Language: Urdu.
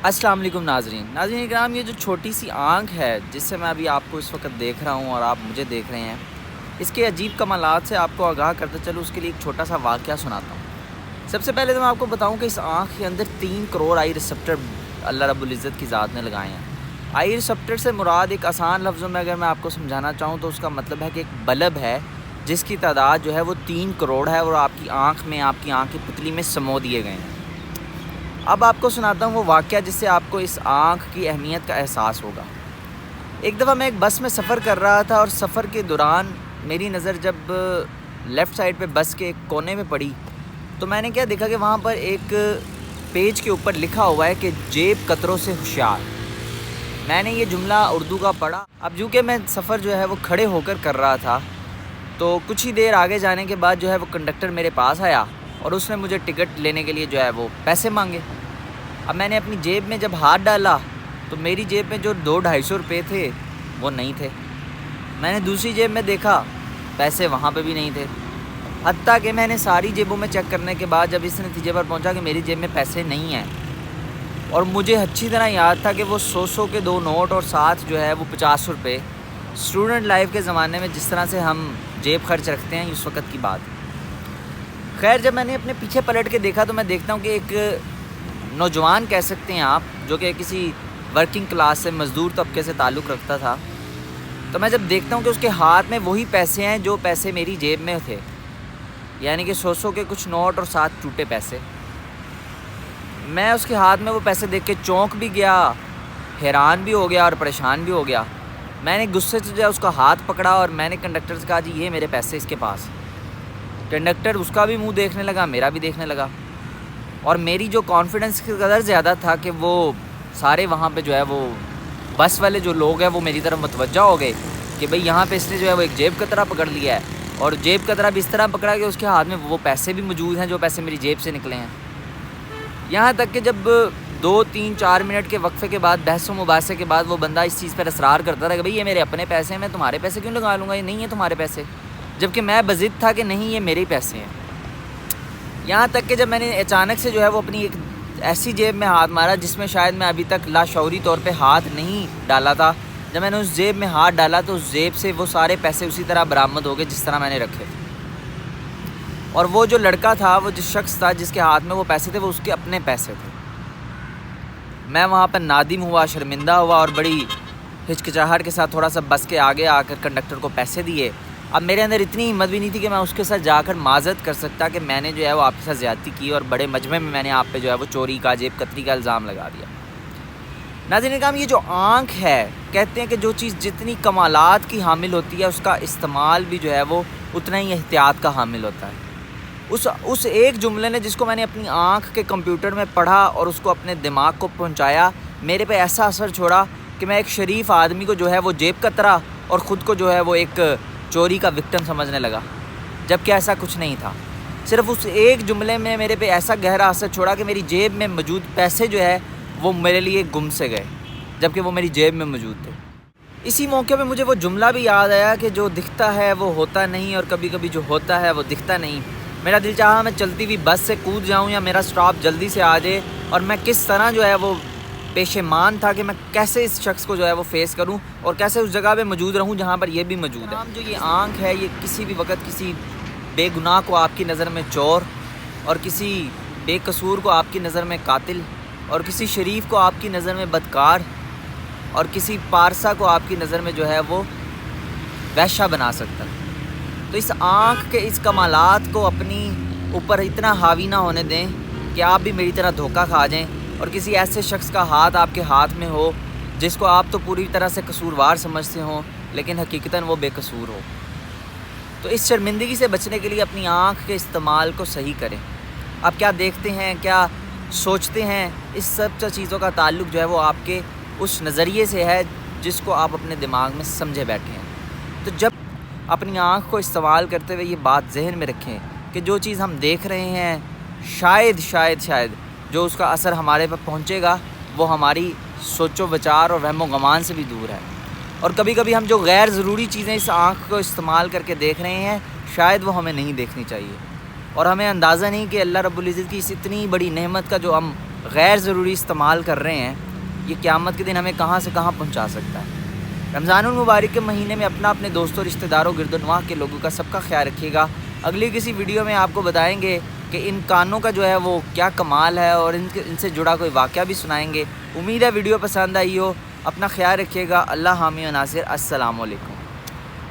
السلام علیکم ناظرین کرام، یہ جو چھوٹی سی آنکھ ہے جس سے میں ابھی آپ کو اس وقت دیکھ رہا ہوں اور آپ مجھے دیکھ رہے ہیں، اس کے عجیب کمالات سے آپ کو آگاہ کرتا چلوں. اس کے لیے ایک چھوٹا سا واقعہ سناتا ہوں. سب سے پہلے تو میں آپ کو بتاؤں کہ اس آنکھ کے اندر 3 کروڑ آئی ریسپٹر اللہ رب العزت کی ذات نے لگائے ہیں. آئی ریسپٹر سے مراد ایک آسان لفظوں میں اگر میں آپ کو سمجھانا چاہوں تو اس کا مطلب ہے کہ ایک بلب ہے جس کی تعداد جو ہے وہ 3 کروڑ ہے اور آپ کی آنکھ کی پتلی میں سمو دیے گئے ہیں. اب آپ کو سناتا ہوں وہ واقعہ جس سے آپ کو اس آنکھ کی اہمیت کا احساس ہوگا. ایک دفعہ میں ایک بس میں سفر کر رہا تھا اور سفر کے دوران میری نظر جب لیفٹ سائڈ پہ بس کے ایک کونے میں پڑی تو میں نے کیا دیکھا کہ وہاں پر ایک پیج کے اوپر لکھا ہوا ہے کہ جیب قطروں سے ہوشیار. میں نے یہ جملہ اردو کا پڑھا. اب جو کہ میں سفر جو ہے وہ کھڑے ہو کر رہا تھا تو کچھ ہی دیر آگے جانے کے بعد جو ہے وہ کنڈکٹر میرے پاس آیا اور اس نے مجھے ٹکٹ لینے کے لیے جو ہے وہ پیسے مانگے. اب میں نے اپنی جیب میں جب ہاتھ ڈالا تو میری جیب میں جو 200-250 روپے تھے وہ نہیں تھے. میں نے دوسری جیب میں دیکھا، پیسے وہاں پہ بھی نہیں تھے. حتیٰ کہ میں نے ساری جیبوں میں چیک کرنے کے بعد جب اس نتیجے پر پہنچا کہ میری جیب میں پیسے نہیں ہیں اور مجھے اچھی طرح یاد تھا کہ وہ 100 کے 2 نوٹ اور ساتھ جو ہے وہ 50 روپے. اسٹوڈنٹ لائف کے زمانے میں جس طرح سے ہم جیب خرچ رکھتے ہیں اس وقت کی بات. خیر جب میں نے اپنے پیچھے پلٹ کے دیکھا تو میں دیکھتا ہوں کہ ایک نوجوان کہہ سکتے ہیں آپ، جو کہ کسی ورکنگ کلاس سے مزدور طبقے سے تعلق رکھتا تھا. تو میں جب دیکھتا ہوں کہ اس کے ہاتھ میں وہی پیسے ہیں جو پیسے میری جیب میں تھے، یعنی کہ 100 کے کچھ نوٹ اور 7 ٹوٹے پیسے. میں اس کے ہاتھ میں وہ پیسے دیکھ کے چونک بھی گیا، حیران بھی ہو گیا اور پریشان بھی ہو گیا. میں نے غصے سے جو ہے اس کا ہاتھ پکڑا اور میں نے کنڈکٹر سے کہا جی یہ میرے پیسے اس کے پاس. کنڈکٹر اس کا بھی منہ دیکھنے لگا، میرا بھی دیکھنے لگا اور میری جو کانفیڈنس کی قدر زیادہ تھا کہ وہ سارے وہاں پہ جو ہے وہ بس والے جو لوگ ہیں وہ میری طرف متوجہ ہو گئے کہ بھئی یہاں پہ اس نے جو ہے وہ ایک جیب قطرہ پکڑ لیا ہے اور جیب قطرہ بھی اس طرح پکڑا کہ اس کے ہاتھ میں وہ پیسے بھی موجود ہیں جو پیسے میری جیب سے نکلے ہیں. یہاں تک کہ جب 2-3-4 منٹ کے وقفے کے بعد بحث و مباحثے کے بعد وہ بندہ اس چیز پر اصرار کرتا تھا کہ بھئی یہ میرے اپنے پیسے ہیں، میں تمہارے پیسے کیوں لگا لوں گا، یہ نہیں ہے تمہارے پیسے، جبکہ میں بضد تھا کہ نہیں یہ میرے ہی پیسے ہیں. یہاں تک کہ جب میں نے اچانک سے جو ہے وہ اپنی ایک ایسی جیب میں ہاتھ مارا جس میں شاید میں ابھی تک لاشعوری طور پہ ہاتھ نہیں ڈالا تھا، جب میں نے اس جیب میں ہاتھ ڈالا تو اس جیب سے وہ سارے پیسے اسی طرح برآمد ہو گئے جس طرح میں نے رکھے. اور وہ جو لڑکا تھا، وہ جس شخص تھا جس کے ہاتھ میں وہ پیسے تھے، وہ اس کے اپنے پیسے تھے. میں وہاں پر نادم ہوا، شرمندہ ہوا اور بڑی ہچکچاہٹ کے ساتھ تھوڑا سا بس کے آگے آ کر کنڈکٹر کو پیسے دیے. اب میرے اندر اتنی ہمت بھی نہیں تھی کہ میں اس کے ساتھ جا کر معذرت کر سکتا کہ میں نے جو ہے وہ آپ کے ساتھ زیادتی کی اور بڑے مجمع میں میں نے آپ پہ جو ہے وہ چوری کا، جیب کتری کا الزام لگا دیا. ناظرین کرام، یہ جو آنکھ ہے، کہتے ہیں کہ جو چیز جتنی کمالات کی حامل ہوتی ہے اس کا استعمال بھی جو ہے وہ اتنا ہی احتیاط کا حامل ہوتا ہے. اس ایک جملے نے جس کو میں نے اپنی آنکھ کے کمپیوٹر میں پڑھا اور اس کو اپنے دماغ کو پہنچایا، میرے پہ ایسا اثر چھوڑا کہ میں ایک شریف آدمی کو جو ہے وہ جیب کترا اور خود کو جو ہے وہ ایک چوری کا وکٹم سمجھنے لگا، جبکہ ایسا کچھ نہیں تھا. صرف اس ایک جملے میں میرے پہ ایسا گہرا اثر چھوڑا کہ میری جیب میں موجود پیسے جو ہے وہ میرے لیے گم سے گئے، جبکہ وہ میری جیب میں موجود تھے. اسی موقع پہ مجھے وہ جملہ بھی یاد آیا کہ جو دکھتا ہے وہ ہوتا نہیں اور کبھی کبھی جو ہوتا ہے وہ دکھتا نہیں. میرا دل چاہا میں چلتی ہوئی بس سے کود جاؤں یا میرا سٹاپ جلدی سے آ جائے، اور میں کس طرح جو ہے وہ پیشیمان تھا کہ میں کیسے اس شخص کو جو ہے وہ فیس کروں اور کیسے اس جگہ پہ موجود رہوں جہاں پر یہ بھی موجود ہے. جو یہ آنکھ ہے، یہ کسی بھی وقت کسی بے گناہ کو آپ کی نظر میں چور اور کسی بے قصور کو آپ کی نظر میں قاتل اور کسی شریف کو آپ کی نظر میں بدکار اور کسی پارسا کو آپ کی نظر میں جو ہے وہ وحشہ بنا سکتا ہے. تو اس آنکھ کے اس کمالات کو اپنی اوپر اتنا حاوی نہ ہونے دیں کہ آپ بھی میری طرح دھوکہ کھا جائیں اور کسی ایسے شخص کا ہاتھ آپ کے ہاتھ میں ہو جس کو آپ تو پوری طرح سے قصوروار سمجھتے ہوں لیکن حقیقتاً وہ بے قصور ہو. تو اس شرمندگی سے بچنے کے لیے اپنی آنکھ کے استعمال کو صحیح کریں. آپ کیا دیکھتے ہیں، کیا سوچتے ہیں، اس سب چیزوں کا تعلق جو ہے وہ آپ کے اس نظریے سے ہے جس کو آپ اپنے دماغ میں سمجھے بیٹھے ہیں. تو جب اپنی آنکھ کو استعمال کرتے ہوئے یہ بات ذہن میں رکھیں کہ جو چیز ہم دیکھ رہے ہیں شاید جو اس کا اثر ہمارے پر پہنچے گا وہ ہماری سوچ و بچار اور وہم و گمان سے بھی دور ہے. اور کبھی کبھی ہم جو غیر ضروری چیزیں اس آنکھ کو استعمال کر کے دیکھ رہے ہیں شاید وہ ہمیں نہیں دیکھنی چاہیے، اور ہمیں اندازہ نہیں کہ اللہ رب العزت کی اس اتنی بڑی نعمت کا جو ہم غیر ضروری استعمال کر رہے ہیں، یہ قیامت کے دن ہمیں کہاں سے کہاں پہنچا سکتا ہے۔ رمضان المبارک کے مہینے میں اپنے دوستوں، رشتہ داروں، گرد و نواح کے لوگوں کا سب کا خیال رکھیے گا۔ اگلی کسی ویڈیو میں آپ کو بتائیں گے کہ ان کانوں کا جو ہے وہ کیا کمال ہے، اور ان سے جڑا کوئی واقعہ بھی سنائیں گے۔ امید ہے ویڈیو پسند آئی ہو۔ اپنا خیال رکھیے گا۔ اللہ حامی و ناصر۔ السلام علیکم۔